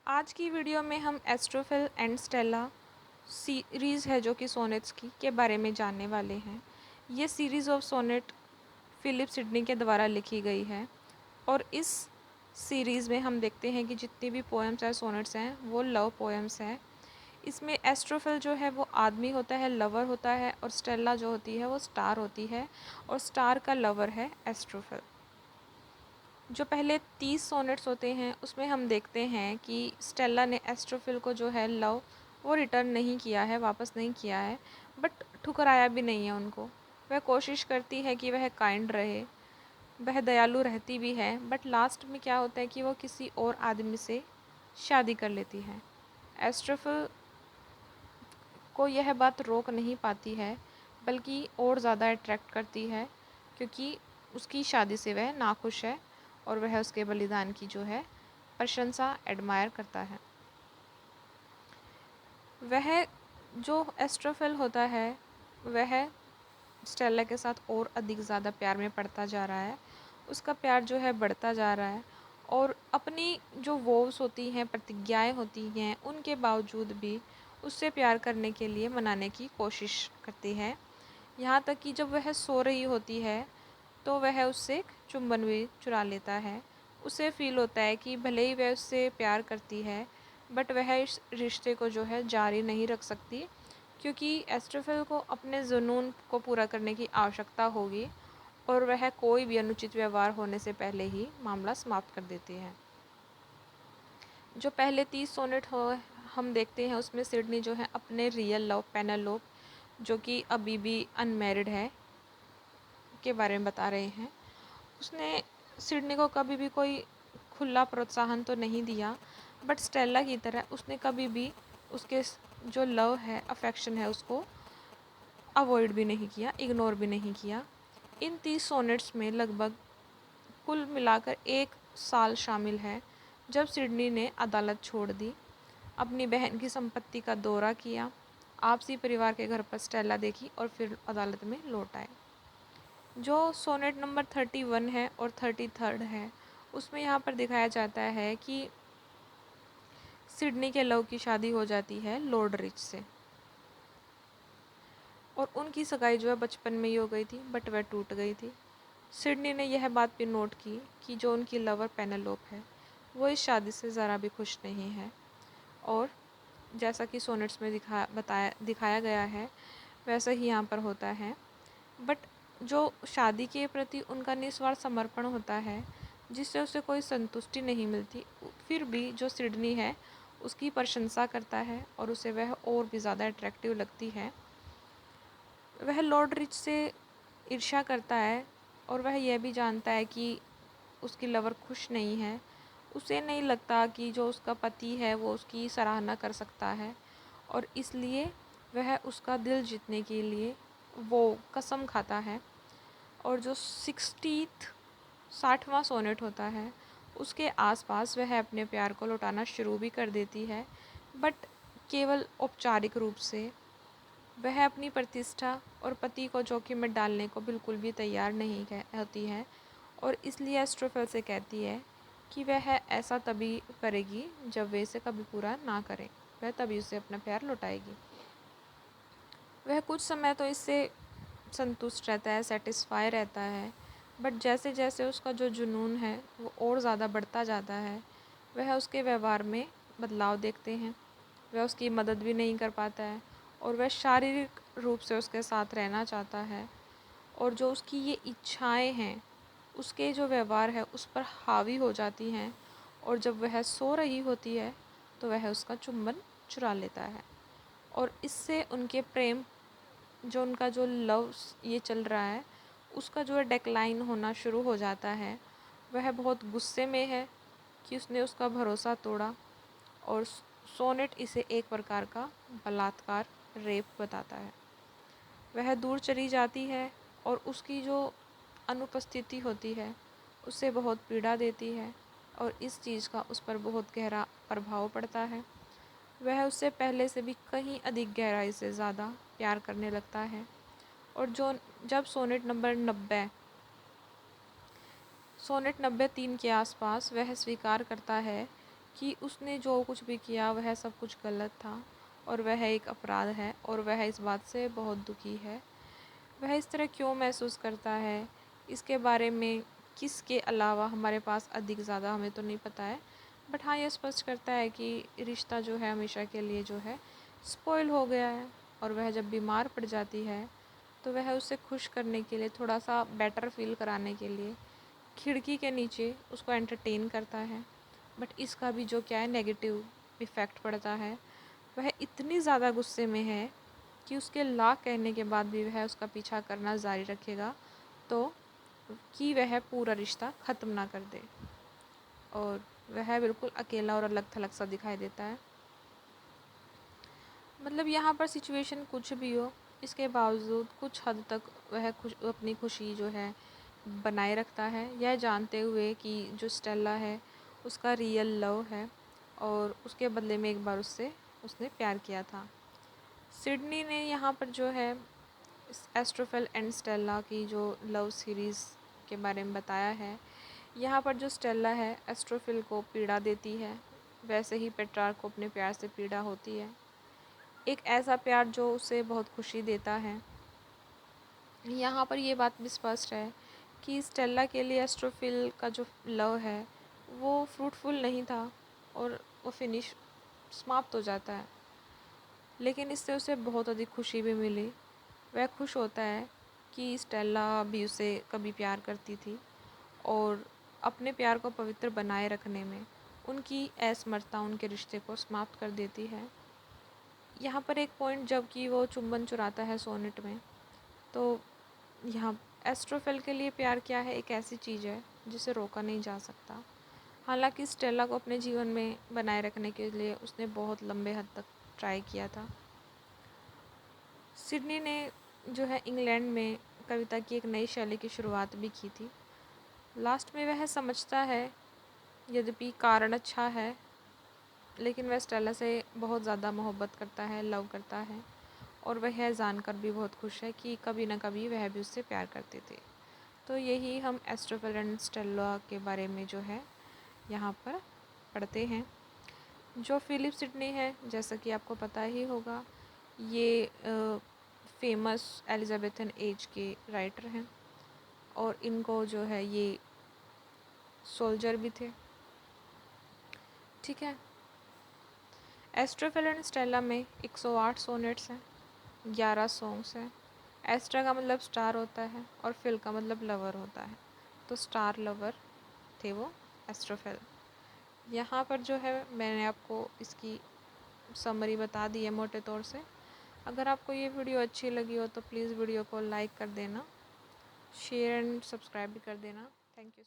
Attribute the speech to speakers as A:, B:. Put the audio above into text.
A: आज की वीडियो में हम एस्ट्रोफिल एंड स्टेला सीरीज़ है जो कि सोनेट्स की के बारे में जानने वाले हैं। ये series of sonnet Philip Sidney के द्वारा लिखी गई है और इस सीरीज़ में हम देखते हैं कि जितनी भी पोएम्स या सोनेट्स हैं वो लव पोएम्स हैं। इसमें एस्ट्रोफिल जो है वो आदमी होता है, लवर होता है, और स्टेला जो होती है वो स्टार होती है और स्टार का लवर है एस्ट्रोफिल। जो पहले 30 सोनेट्स होते हैं उसमें हम देखते हैं कि स्टेला ने एस्ट्रोफिल को जो है लव वो रिटर्न नहीं किया है, वापस नहीं किया है, बट ठुकराया भी नहीं है उनको। वह कोशिश करती है कि वह काइंड रहे, वह दयालु रहती भी है, बट लास्ट में क्या होता है कि वो किसी और आदमी से शादी कर लेती है। एस्ट्रोफिल को यह बात रोक नहीं पाती है, बल्कि और ज़्यादा अट्रैक्ट करती है क्योंकि उसकी शादी से वह नाखुश है और वह उसके बलिदान की जो है प्रशंसा एडमायर करता है। वह जो एस्ट्रोफिल होता है वह स्टेला के साथ और अधिक ज़्यादा प्यार में पड़ता जा रहा है। उसका प्यार जो है बढ़ता जा रहा है और अपनी जो वोव्स होती हैं, प्रतिज्ञाएं होती हैं, उनके बावजूद भी उससे प्यार करने के लिए मनाने की कोशिश करती है। यहाँ तक कि जब वह सो रही होती है तो वह उससे एक चुंबन भी चुरा लेता है। उसे फ़ील होता है कि भले ही वह उससे प्यार करती है बट वह इस रिश्ते को जो है जारी नहीं रख सकती क्योंकि एस्ट्रोफिल को अपने जुनून को पूरा करने की आवश्यकता होगी और वह कोई भी अनुचित व्यवहार होने से पहले ही मामला समाप्त कर देती है। जो पहले 30 सोनेट हो हम देखते हैं उसमें सिडनी जो है अपने रियल लव पेनेलोप, जो कि अभी भी अनमैरिड है, के बारे में बता रहे हैं। उसने सिडनी को कभी भी कोई खुला प्रोत्साहन तो नहीं दिया, बट स्टेला की तरह उसने कभी भी उसके जो लव है, अफेक्शन है, उसको अवॉइड भी नहीं किया, इग्नोर भी नहीं किया। इन 30 सोनेट्स में लगभग कुल मिलाकर 1 साल शामिल है जब सिडनी ने अदालत छोड़ दी, अपनी बहन की संपत्ति का दौरा किया, आपसी परिवार के घर पर स्टेला देखी और फिर अदालत में लौट आए। जो सोनेट नंबर 31 है और 33 है उसमें यहाँ पर दिखाया जाता है कि सिडनी के लव की शादी हो जाती है लॉर्ड रिच से और उनकी सगाई जो है बचपन में ही हो गई थी, बट वह टूट गई थी। सिडनी ने यह बात भी नोट की कि जो उनकी लवर पेनेलोप है वो इस शादी से ज़रा भी खुश नहीं है और जैसा कि सोनेट्स में दिखाया गया है वैसा ही यहाँ पर होता है। बट जो शादी के प्रति उनका निस्वार्थ समर्पण होता है जिससे उसे कोई संतुष्टि नहीं मिलती, फिर भी जो सिडनी है उसकी प्रशंसा करता है और उसे वह और भी ज़्यादा अट्रैक्टिव लगती है। वह लॉर्ड रिच से ईर्ष्या करता है और वह यह भी जानता है कि उसकी लवर खुश नहीं है। उसे नहीं लगता कि जो उसका पति है वो उसकी सराहना कर सकता है और इसलिए वह उसका दिल जीतने के लिए वो कसम खाता है। और जो 60वां सोनेट होता है उसके आसपास वह अपने प्यार को लौटाना शुरू भी कर देती है, बट केवल औपचारिक रूप से। वह अपनी प्रतिष्ठा और पति को जोखिम में डालने को बिल्कुल भी तैयार नहीं होती है और इसलिए एस्ट्रोफिल से कहती है कि वह ऐसा तभी करेगी जब वे इसे कभी पूरा ना करें, वह तभी उसे अपना प्यार लौटाएगी। वह कुछ समय तो इससे संतुष्ट रहता है, सेटिस्फाई रहता है, बट जैसे जैसे उसका जो जुनून है वो और ज़्यादा बढ़ता जाता है, वह उसके व्यवहार में बदलाव देखते हैं। वह उसकी मदद भी नहीं कर पाता है और वह शारीरिक रूप से उसके साथ रहना चाहता है और जो उसकी ये इच्छाएं हैं उसके जो व्यवहार है उस पर हावी हो जाती हैं और जब वह सो रही होती है तो वह उसका चुंबन चुरा लेता है और इससे उनके प्रेम, जो उनका जो लव ये चल रहा है उसका जो है डेक्लाइन होना शुरू हो जाता है। वह बहुत गुस्से में है कि उसने उसका भरोसा तोड़ा और सोनेट इसे एक प्रकार का बलात्कार, रेप बताता है। वह दूर चली जाती है और उसकी जो अनुपस्थिति होती है उससे बहुत पीड़ा देती है और इस चीज़ का उस पर बहुत गहरा प्रभाव पड़ता है। वह उससे पहले से भी कहीं अधिक गहराई से ज़्यादा प्यार करने लगता है और जब सोनेट नंबर 90 3 के आसपास वह स्वीकार करता है कि उसने जो कुछ भी किया वह सब कुछ गलत था और वह एक अपराध है और वह इस बात से बहुत दुखी है। वह इस तरह क्यों महसूस करता है, इसके बारे में किसके अलावा हमारे पास अधिक ज़्यादा हमें तो नहीं पता है। बट हाँ, ये स्पष्ट करता है कि रिश्ता जो है हमेशा के लिए जो है स्पॉइल हो गया है। और वह जब बीमार पड़ जाती है तो वह उसे खुश करने के लिए, थोड़ा सा बेटर फील कराने के लिए खिड़की के नीचे उसको एंटरटेन करता है। बट इसका भी जो क्या है नेगेटिव इफ़ेक्ट पड़ता है। वह इतनी ज़्यादा गुस्से में है कि उसके लाख कहने के बाद भी वह उसका पीछा करना जारी रखेगा, तो कि वह पूरा रिश्ता ख़त्म ना कर दे। और वह बिल्कुल अकेला और अलग थलग सा दिखाई देता है। मतलब यहाँ पर सिचुएशन कुछ भी हो, इसके बावजूद कुछ हद तक वह अपनी खुशी जो है बनाए रखता है, यह जानते हुए कि जो स्टेला है उसका रियल लव है और उसके बदले में एक बार उसने प्यार किया था। सिडनी ने यहाँ पर जो है एस्ट्रोफेल एंड स्टेला की जो लव सीरीज़ के बारे में बताया है। यहाँ पर जो स्टेला है एस्ट्रोफिल को पीड़ा देती है, वैसे ही पेट्रार्क को अपने प्यार से पीड़ा होती है। एक ऐसा प्यार जो उसे बहुत खुशी देता है। यहाँ पर ये बात भी स्पष्ट है कि स्टेला के लिए एस्ट्रोफिल का जो लव है वो फ्रूटफुल नहीं था और वो समाप्त हो जाता है। लेकिन इससे उसे बहुत अधिक खुशी भी मिली। वह खुश होता है कि स्टेला भी उसे कभी प्यार करती थी और अपने प्यार को पवित्र बनाए रखने में उनकी असमर्थता उनके रिश्ते को समाप्त कर देती है। यहाँ पर एक पॉइंट जब कि वो चुंबन चुराता है सोनेट में, तो यहाँ एस्ट्रोफेल के लिए प्यार क्या है, एक ऐसी चीज़ है जिसे रोका नहीं जा सकता। हालांकि स्टेला को अपने जीवन में बनाए रखने के लिए उसने बहुत लंबे हद तक ट्राई किया था। सिडनी ने जो है इंग्लैंड में कविता की एक नई शैली की शुरुआत भी की थी। लास्ट में वह समझता है, यद्यपि कारण अच्छा है, लेकिन वह स्टेला से बहुत ज़्यादा मोहब्बत करता है, लव करता है और वह यह जानकर भी बहुत खुश है कि कभी ना कभी वह भी उससे प्यार करते थे। तो यही हम एस्ट्रोफेल एंड स्टेला के बारे में जो है यहाँ पर पढ़ते हैं। जो फिलिप सिडनी है, जैसा कि आपको पता ही होगा, ये फेमस एलिजाबेथन एज के राइटर हैं और इनको जो है ये सोल्जर भी थे। ठीक है। एस्ट्रोफेल एंड स्टेला में 108 सोनेट्स हैं, 11 सॉन्ग्स हैं। एस्ट्रा का मतलब स्टार होता है और फिल का मतलब लवर होता है, तो स्टार लवर थे वो एस्ट्रोफेल। यहाँ पर जो है मैंने आपको इसकी समरी बता दी है मोटे तौर से। अगर आपको ये वीडियो अच्छी लगी हो तो प्लीज़ वीडियो को लाइक कर देना, शेयर एंड सब्सक्राइब भी कर देना। Thank you.